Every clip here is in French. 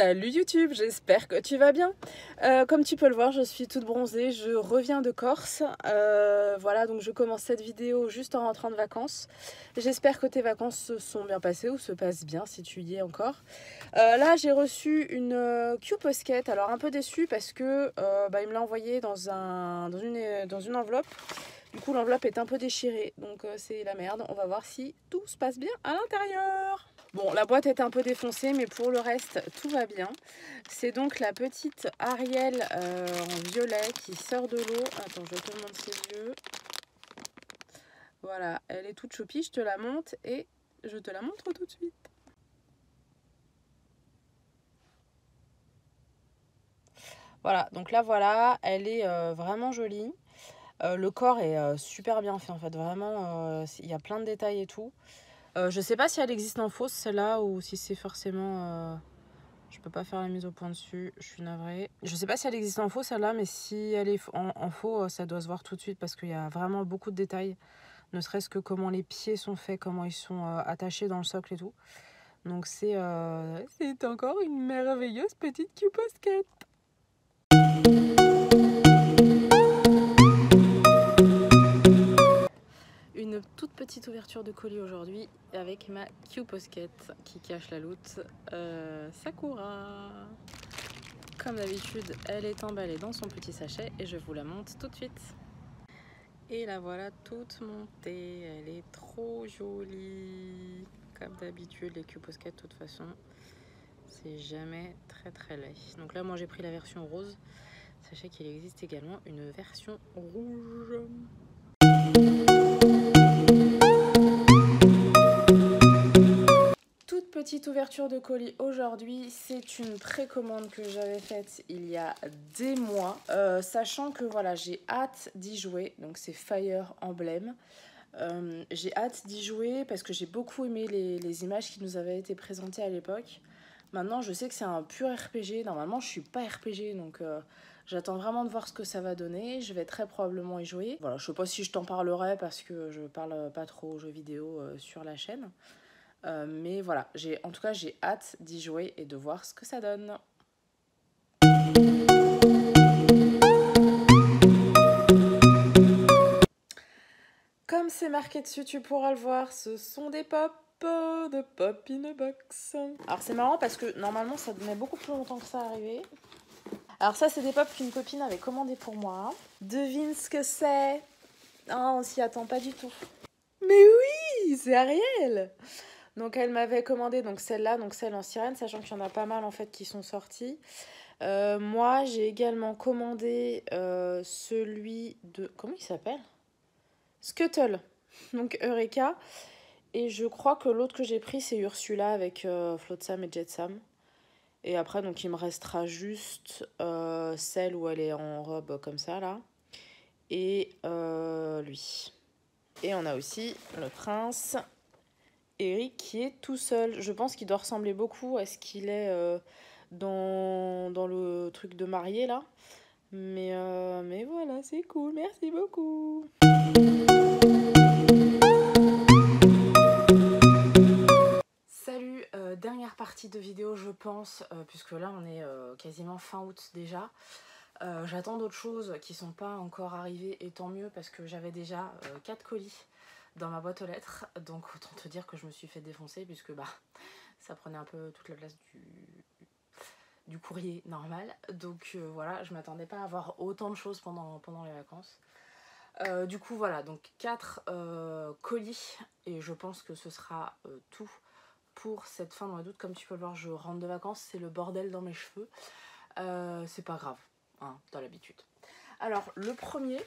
Salut YouTube, j'espère que tu vas bien. Comme tu peux le voir, je suis toute bronzée, je reviens de Corse. Voilà, donc je commence cette vidéo juste en rentrant de vacances. J'espère que tes vacances se sont bien passées ou se passent bien si tu y es encore. Là, j'ai reçu une Q-Posket, alors un peu déçue parce que il me l'a envoyé dans une enveloppe. Du coup, l'enveloppe est un peu déchirée, donc c'est la merde. On va voir si tout se passe bien à l'intérieur. Bon, la boîte est un peu défoncée, mais pour le reste, tout va bien. C'est donc la petite Ariel en violet qui sort de l'eau. Attends, je te montre ses yeux. Voilà, elle est toute choupie, je te la monte et je te la montre tout de suite. Voilà, donc là, voilà, elle est vraiment jolie. Le corps est super bien fait, en fait. Vraiment, il y a plein de détails et tout. Je sais pas si elle existe en fausse, celle-là, ou si c'est forcément... Je peux pas faire la mise au point dessus, je suis navrée. Je sais pas si elle existe en faux celle-là, mais si elle est en faux, ça doit se voir tout de suite parce qu'il y a vraiment beaucoup de détails. Ne serait-ce que comment les pieds sont faits, comment ils sont attachés dans le socle et tout. Donc c'est encore une merveilleuse petite Q-Posket. Une toute petite ouverture de colis aujourd'hui avec ma Q-Posket qui cache la loot Sakura. Comme d'habitude, elle est emballée dans son petit sachet et je vous la monte tout de suite. Et la voilà toute montée, elle est trop jolie. Comme d'habitude, les Q-Posket, de toute façon, c'est jamais très laid. Donc là, moi j'ai pris la version rose. Sachez qu'il existe également une version rouge. Petite ouverture de colis aujourd'hui, c'est une précommande que j'avais faite il y a des mois, sachant que voilà, j'ai hâte d'y jouer, donc c'est Fire Emblem. J'ai hâte d'y jouer parce que j'ai beaucoup aimé les images qui nous avaient été présentées à l'époque. Maintenant, je sais que c'est un pur RPG, normalement je suis pas RPG, donc j'attends vraiment de voir ce que ça va donner. Je vais très probablement y jouer. Voilà, je sais pas si je t'en parlerai parce que je parle pas trop aux jeux vidéo sur la chaîne. Mais voilà, en tout cas j'ai hâte d'y jouer et de voir ce que ça donne. Comme c'est marqué dessus, tu pourras le voir, ce sont des pop de pop in a box. Alors c'est marrant parce que normalement ça met beaucoup plus longtemps que ça à arriver. Alors ça c'est des pop qu'une copine avait commandé pour moi. Devine ce que c'est. Ah, on s'y attend pas du tout. Mais oui, c'est Ariel. Donc elle m'avait commandé donc celle-là, donc celle en sirène, sachant qu'il y en a pas mal en fait qui sont sortis. Moi j'ai également commandé celui de... Comment il s'appelle ? Scuttle, donc Eureka. Et je crois que l'autre que j'ai pris c'est Ursula avec Flotsam et Jetsam. Et après donc il me restera juste celle où elle est en robe comme ça là. Et lui. Et on a aussi le prince Eric qui est tout seul. Je pense qu'il doit ressembler beaucoup à ce qu'il est dans le truc de mariée là. Mais voilà, c'est cool. Merci beaucoup. Salut, dernière partie de vidéo je pense, puisque là on est quasiment fin août déjà. J'attends d'autres choses qui sont pas encore arrivées et tant mieux parce que j'avais déjà 4 colis dans ma boîte aux lettres, donc autant te dire que je me suis fait défoncer puisque ça prenait un peu toute la place du courrier normal. Donc voilà, je m'attendais pas à avoir autant de choses pendant les vacances. Du coup voilà, donc 4 colis et je pense que ce sera tout pour cette fin de mois d'août. Comme tu peux le voir, je rentre de vacances, c'est le bordel dans mes cheveux. C'est pas grave, hein, t'as l'habitude. Alors le premier,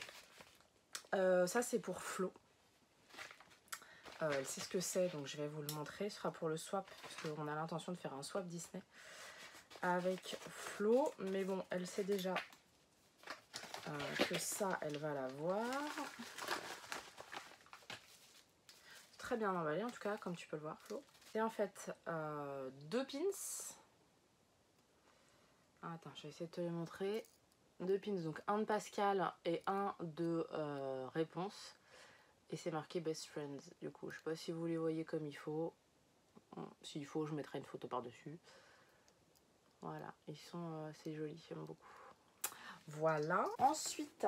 ça c'est pour Flo. Elle sait ce que c'est, donc je vais vous le montrer. Ce sera pour le swap, parce qu'on a l'intention de faire un swap Disney avec Flo. Mais bon, elle sait déjà que ça, elle va l'avoir. Très bien emballé, en tout cas, comme tu peux le voir, Flo. C'est en fait 2 pins. Attends, je vais essayer de te les montrer. 2 pins, donc un de Pascal et un de Réponse. Et c'est marqué Best Friends, du coup. Je sais pas si vous les voyez comme il faut. S'il faut, je mettrai une photo par-dessus. Voilà, ils sont c'est joli, j'aime beaucoup. Voilà. Ensuite,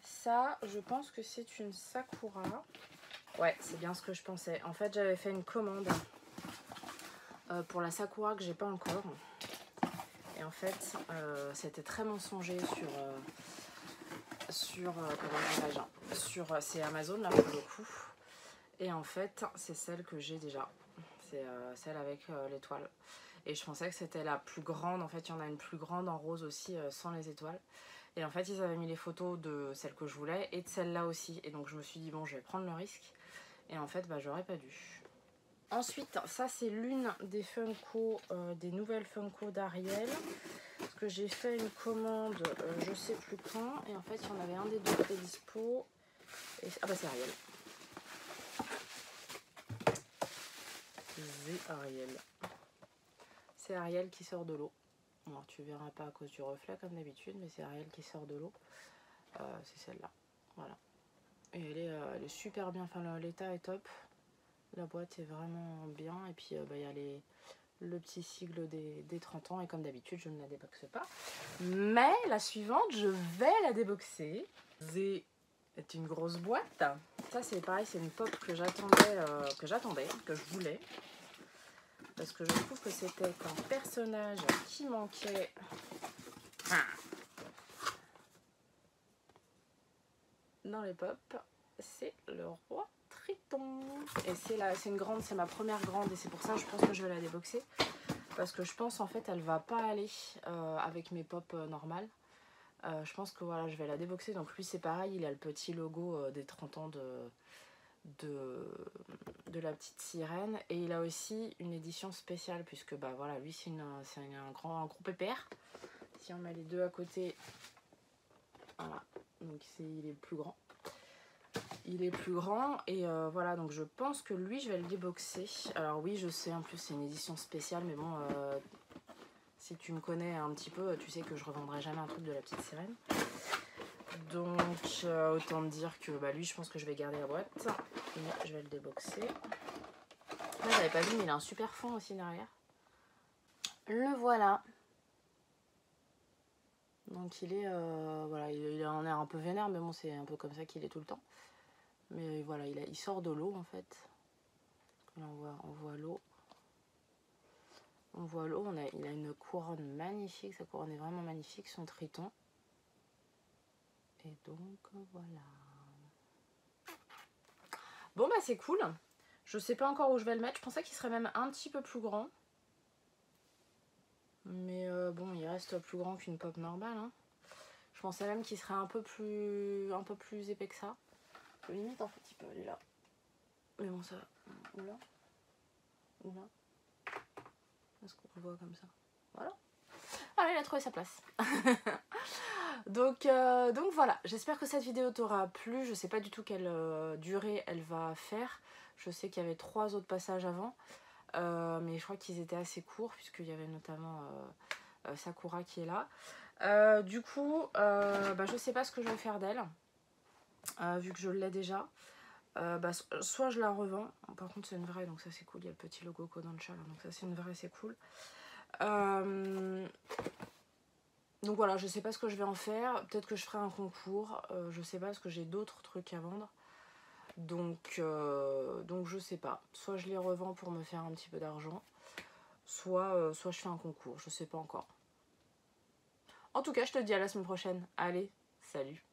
ça, je pense que c'est une Sakura. Ouais, c'est bien ce que je pensais. En fait, j'avais fait une commande pour la Sakura que j'ai pas encore. Et en fait, c'était très mensonger comment dirais-je, c'est Amazon là pour le coup. Et en fait, c'est celle que j'ai déjà. C'est celle avec l'étoile. Et je pensais que c'était la plus grande. En fait, il y en a une plus grande en rose aussi sans les étoiles. Et en fait, ils avaient mis les photos de celle que je voulais et de celle-là aussi. Et donc, je me suis dit, bon, je vais prendre le risque. Et en fait, bah, j'aurais pas dû. Ensuite, ça, c'est l'une des Funko, des nouvelles Funko d'Ariel. Parce que j'ai fait une commande, je sais plus quand. Et en fait, il y en avait un des deux qui était dispo. Et... ah bah, c'est Ariel. C'est Ariel. C'est Ariel qui sort de l'eau. Alors, tu verras pas à cause du reflet comme d'habitude, mais c'est Ariel qui sort de l'eau. C'est celle-là. Voilà. Et elle est super bien. Enfin, l'état est top. La boîte est vraiment bien. Et puis, bah, y a le petit sigle des 30 ans. Et comme d'habitude, je ne la déboxe pas. Mais la suivante, je vais la déboxer. C'est une grosse boîte. Ça, c'est pareil. C'est une pop que j'attendais, que je voulais. Parce que je trouve que c'était un personnage qui manquait. Dans les pop, c'est le roi Triton. Et c'est une grande, c'est ma première grande et c'est pour ça que je pense que je vais la déboxer. Parce que je pense en fait elle va pas aller avec mes pop normales. Je pense que voilà, je vais la déboxer. Donc lui c'est pareil, il a le petit logo des 30 ans de la petite sirène. Et il a aussi une édition spéciale puisque bah voilà, lui c'est un gros pépère. Si on met les deux à côté, voilà, donc il est plus grand. Il est plus grand et voilà, donc je pense que lui je vais le déboxer. Alors oui, je sais, en plus c'est une édition spéciale, mais bon, si tu me connais un petit peu, tu sais que je revendrai jamais un truc de la petite sirène. Donc autant me dire que bah, lui je pense que je vais garder la boîte et je vais le déboxer. Là j'avais pas vu, mais il a un super fond aussi derrière. Le voilà. Donc il est voilà, il a un air un peu vénère, mais bon c'est un peu comme ça qu'il est tout le temps. Mais voilà, il sort de l'eau en fait. Là on voit l'eau. On voit l'eau, il a une couronne magnifique, sa couronne est vraiment magnifique, son triton. Et donc voilà. Bon bah c'est cool. Je sais pas encore où je vais le mettre, je pensais qu'il serait même un petit peu plus grand. Mais bon, il reste plus grand qu'une pop normale. Hein. Je pensais même qu'il serait un peu plus épais que ça. Limite en fait il peut aller là. Mais bon ça... Ou là. Ou là. Est-ce qu'on le voit comme ça? Voilà. Ah, il a trouvé sa place. donc voilà, j'espère que cette vidéo t'aura plu. Je sais pas du tout quelle durée elle va faire. Je sais qu'il y avait 3 autres passages avant. Mais je crois qu'ils étaient assez courts puisqu'il y avait notamment Sakura qui est là. Du coup, bah, je sais pas ce que je vais faire d'elle. Vu que je l'ai déjà. Bah, soit je la revends. Par contre c'est une vraie, donc ça c'est cool. Il y a le petit logo Kodansha là, donc ça c'est une vraie, c'est cool. Donc voilà, je sais pas ce que je vais en faire. Peut-être que je ferai un concours. Je sais pas parce que j'ai d'autres trucs à vendre. Donc je sais pas. Soit je les revends pour me faire un petit peu d'argent. Soit je fais un concours. Je sais pas encore. En tout cas, je te dis à la semaine prochaine. Allez, salut!